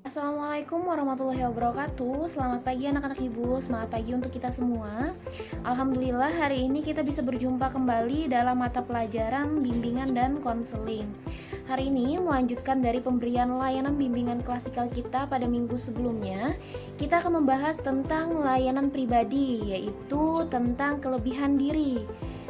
Assalamualaikum warahmatullahi wabarakatuh. Selamat pagi anak-anak ibu, semangat pagi untuk kita semua. Alhamdulillah hari ini kita bisa berjumpa kembali dalam mata pelajaran bimbingan dan konseling. Hari ini melanjutkan dari pemberian layanan bimbingan klasikal kita pada minggu sebelumnya. Kita akan membahas tentang layanan pribadi, yaitu tentang kelebihan diri.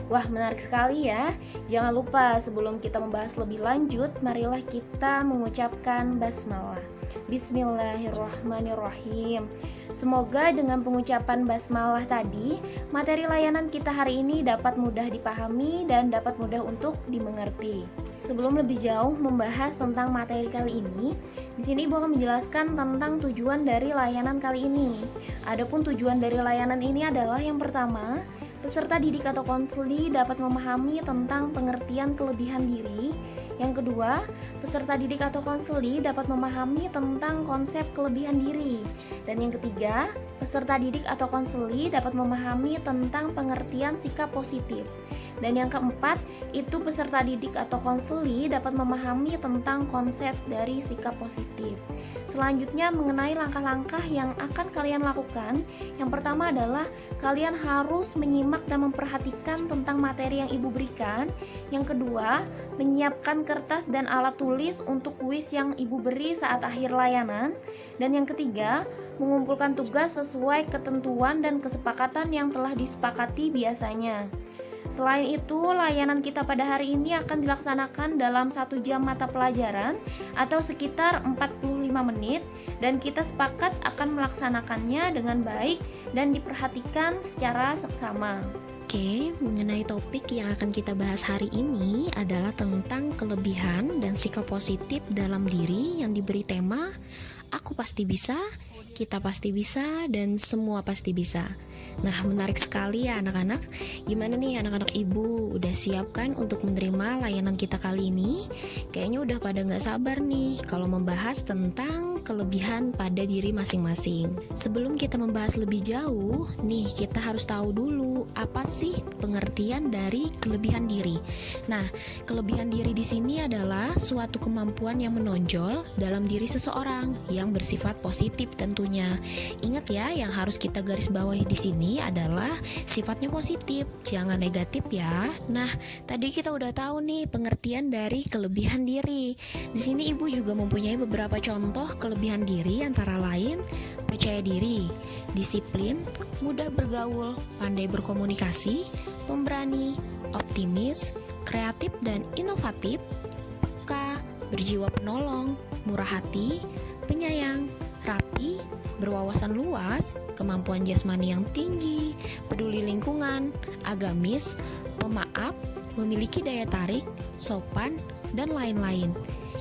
Wah, menarik sekali ya. Jangan lupa sebelum kita membahas lebih lanjut, marilah kita mengucapkan basmalah. Bismillahirrahmanirrahim. Semoga dengan pengucapan basmalah tadi, materi layanan kita hari ini dapat mudah dipahami dan dapat mudah untuk dimengerti. Sebelum lebih jauh membahas tentang materi kali ini, di sini Ibu akan menjelaskan tentang tujuan dari layanan kali ini. Adapun tujuan dari layanan ini adalah yang pertama, peserta didik atau konseli dapat memahami tentang pengertian kelebihan diri. Yang kedua, peserta didik atau konseli dapat memahami tentang konsep kelebihan diri. Dan yang ketiga, peserta didik atau konseli dapat memahami tentang pengertian sikap positif. Dan yang keempat, itu peserta didik atau konseli dapat memahami tentang konsep dari sikap positif. Selanjutnya mengenai langkah-langkah yang akan kalian lakukan. Yang pertama adalah kalian harus menyimak dan memperhatikan tentang materi yang Ibu berikan. Yang kedua, menyiapkan kertas dan alat tulis untuk kuis yang Ibu beri saat akhir layanan. Dan yang ketiga, mengumpulkan tugas sesuai ketentuan dan kesepakatan yang telah disepakati biasanya. Selain itu, layanan kita pada hari ini akan dilaksanakan dalam 1 jam mata pelajaran atau sekitar 45 menit, dan kita sepakat akan melaksanakannya dengan baik dan diperhatikan secara seksama. Oke, mengenai topik yang akan kita bahas hari ini adalah tentang kelebihan dan sikap positif dalam diri yang diberi tema Aku Pasti Bisa, Kita Pasti Bisa, dan Semua Pasti Bisa. Nah, menarik sekali ya anak-anak. Gimana nih anak-anak ibu? Udah siap kan untuk menerima layanan kita kali ini? Kayaknya udah pada gak sabar nih kalau membahas tentang kelebihan pada diri masing-masing. Sebelum kita membahas lebih jauh, nih kita harus tahu dulu apa sih pengertian dari kelebihan diri. Nah, kelebihan diri di sini adalah suatu kemampuan yang menonjol dalam diri seseorang yang bersifat positif tentunya. Ingat ya, yang harus kita garis bawahi di sini adalah sifatnya positif, jangan negatif ya. Nah, tadi kita udah tahu nih pengertian dari kelebihan diri. Di sini Ibu juga mempunyai beberapa contoh kelebihan diri, antara lain percaya diri, disiplin, mudah bergaul, pandai berkomunikasi, pemberani, optimis, kreatif dan inovatif, peka, berjiwa penolong, murah hati, penyayang, rapi, berwawasan luas, kemampuan jasmani yang tinggi, peduli lingkungan, agamis, pemaaf, memiliki daya tarik, sopan, dan lain-lain.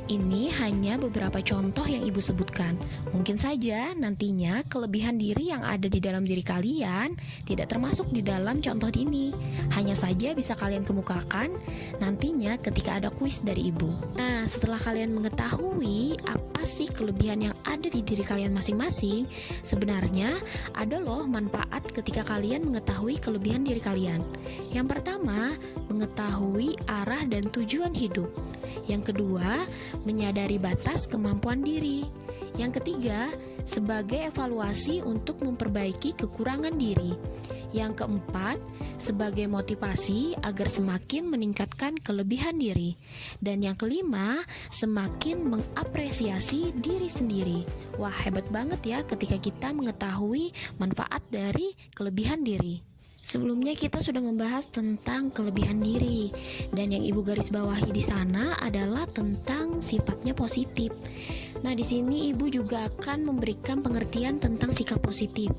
Ini hanya beberapa contoh yang Ibu sebutkan. Mungkin saja nantinya kelebihan diri yang ada di dalam diri kalian tidak termasuk di dalam contoh ini. Hanya saja bisa kalian kemukakan nantinya ketika ada kuis dari Ibu. Nah, setelah kalian mengetahui apa sih kelebihan yang ada di diri kalian masing-masing, sebenarnya ada loh manfaat ketika kalian mengetahui kelebihan diri kalian. Yang pertama, mengetahui arah dan tujuan hidup. Yang kedua, menyadari batas kemampuan diri. Yang ketiga, sebagai evaluasi untuk memperbaiki kekurangan diri. Yang keempat, sebagai motivasi agar semakin meningkatkan kelebihan diri. Dan yang kelima, semakin mengapresiasi diri sendiri. Wah, hebat banget ya ketika kita mengetahui manfaat dari kelebihan diri. Sebelumnya kita sudah membahas tentang kelebihan diri, dan yang Ibu garis bawahi di sana adalah tentang sifatnya positif. Nah, di sini Ibu juga akan memberikan pengertian tentang sikap positif.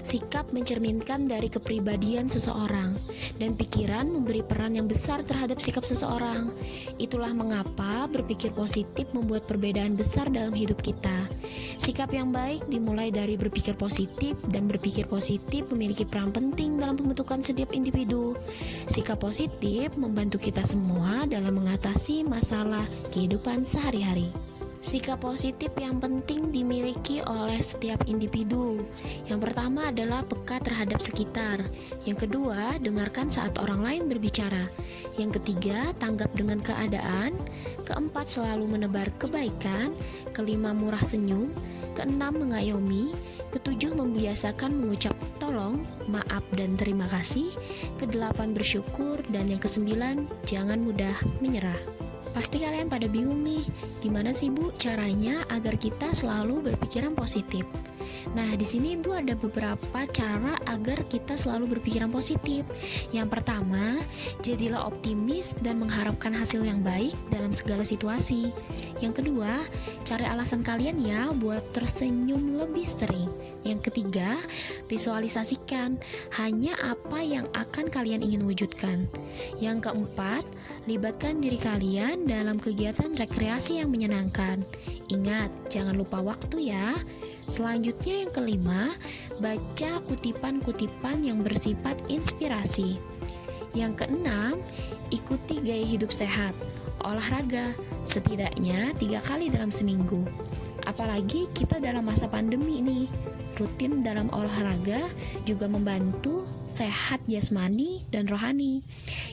Sikap mencerminkan dari kepribadian seseorang, dan pikiran memberi peran yang besar terhadap sikap seseorang. Itulah mengapa berpikir positif membuat perbedaan besar dalam hidup kita. Sikap yang baik dimulai dari berpikir positif, dan berpikir positif memiliki peran penting dalam pembentukan setiap individu. Sikap positif membantu kita semua dalam mengatasi masalah kehidupan sehari-hari. Sikap positif yang penting dimiliki oleh setiap individu. Yang pertama adalah peka terhadap sekitar. Yang kedua, dengarkan saat orang lain berbicara. Yang ketiga, tanggap dengan keadaan. Keempat, selalu menebar kebaikan. Kelima, murah senyum. Keenam, mengayomi. Ketujuh, membiasakan mengucap tolong, maaf, dan terima kasih. Kedelapan, bersyukur. Dan yang kesembilan, jangan mudah menyerah. Pasti kalian pada bingung nih, gimana sih Bu caranya agar kita selalu berpikiran positif? Nah, di sini Ibu ada beberapa cara agar kita selalu berpikiran positif. Yang pertama, jadilah optimis dan mengharapkan hasil yang baik dalam segala situasi. Yang kedua, cari alasan kalian ya buat tersenyum lebih sering. Yang ketiga, visualisasikan hanya apa yang akan kalian ingin wujudkan. Yang keempat, libatkan diri kalian dalam kegiatan rekreasi yang menyenangkan. Ingat, jangan lupa waktu ya. Selanjutnya yang kelima, baca kutipan-kutipan yang bersifat inspirasi. Yang keenam, ikuti gaya hidup sehat. Olahraga setidaknya 3 kali dalam seminggu. Apalagi kita dalam masa pandemi nih. Rutin dalam olahraga juga membantu sehat jasmani dan rohani.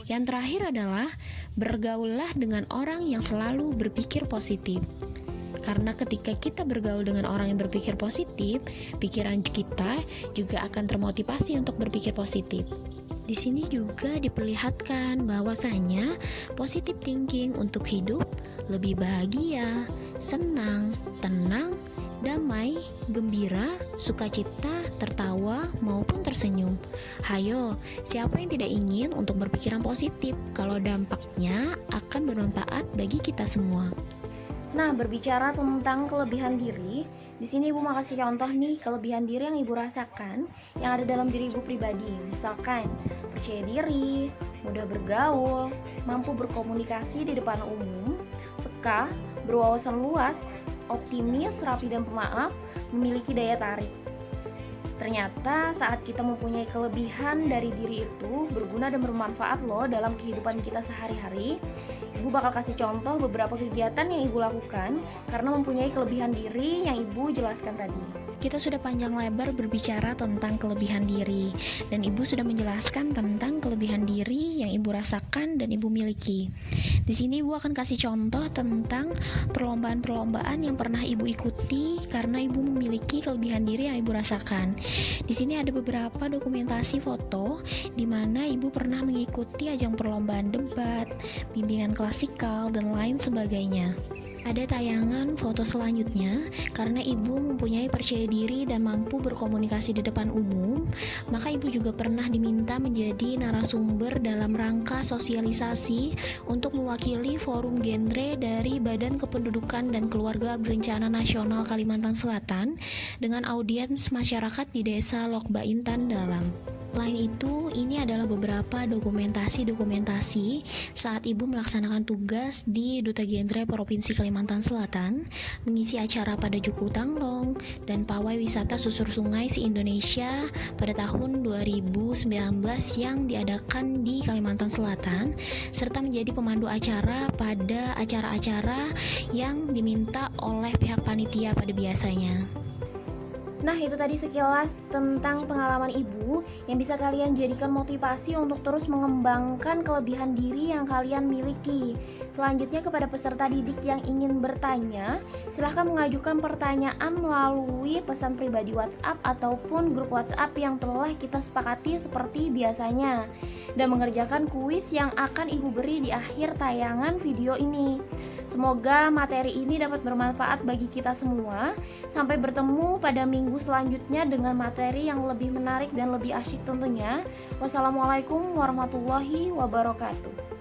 Yang terakhir adalah bergaullah dengan orang yang selalu berpikir positif. Karena ketika kita bergaul dengan orang yang berpikir positif, pikiran kita juga akan termotivasi untuk berpikir positif. Di sini juga diperlihatkan bahwasanya positive thinking untuk hidup lebih bahagia, senang, tenang, damai, gembira, sukacita, tertawa, maupun tersenyum. Hayo, siapa yang tidak ingin untuk berpikiran positif kalau dampaknya akan bermanfaat bagi kita semua? Nah, berbicara tentang kelebihan diri, di sini Ibu mau kasih contoh nih kelebihan diri yang Ibu rasakan yang ada dalam diri Ibu pribadi. Misalkan, percaya diri, mudah bergaul, mampu berkomunikasi di depan umum, peka, berwawasan luas, optimis, rapi dan pemaaf, memiliki daya tarik. Ternyata saat kita mempunyai kelebihan dari diri itu berguna dan bermanfaat loh dalam kehidupan kita sehari-hari. Ibu bakal kasih contoh beberapa kegiatan yang Ibu lakukan karena mempunyai kelebihan diri yang Ibu jelaskan tadi. Kita sudah panjang lebar berbicara tentang kelebihan diri, dan Ibu sudah menjelaskan tentang kelebihan diri yang Ibu rasakan dan Ibu miliki. Di sini Ibu akan kasih contoh tentang perlombaan-perlombaan yang pernah Ibu ikuti karena Ibu memiliki kelebihan diri yang Ibu rasakan. Di sini ada beberapa dokumentasi foto di mana Ibu pernah mengikuti ajang perlombaan debat, bimbingan klasikal, dan lain sebagainya. Ada tayangan foto selanjutnya, karena Ibu mempunyai percaya diri dan mampu berkomunikasi di depan umum, maka Ibu juga pernah diminta menjadi narasumber dalam rangka sosialisasi untuk mewakili forum genre dari Badan Kependudukan dan Keluarga Berencana Nasional Kalimantan Selatan dengan audiens masyarakat di Desa Lokba Intan Dalam. Selain itu, ini adalah beberapa dokumentasi saat Ibu melaksanakan tugas di Duta Genre Provinsi Kalimantan Selatan, mengisi acara pada Juku Tanglong dan Pawai Wisata Susur Sungai se-Indonesia pada tahun 2019 yang diadakan di Kalimantan Selatan, serta menjadi pemandu acara pada acara-acara yang diminta oleh pihak panitia pada biasanya. Nah, itu tadi sekilas tentang pengalaman Ibu yang bisa kalian jadikan motivasi untuk terus mengembangkan kelebihan diri yang kalian miliki. Selanjutnya, kepada peserta didik yang ingin bertanya, silahkan mengajukan pertanyaan melalui pesan pribadi WhatsApp ataupun grup WhatsApp yang telah kita sepakati seperti biasanya, dan mengerjakan kuis yang akan Ibu beri di akhir tayangan video ini. Semoga materi ini dapat bermanfaat bagi kita semua. Sampai bertemu pada minggu selanjutnya dengan materi yang lebih menarik dan lebih asyik tentunya. Wassalamualaikum warahmatullahi wabarakatuh.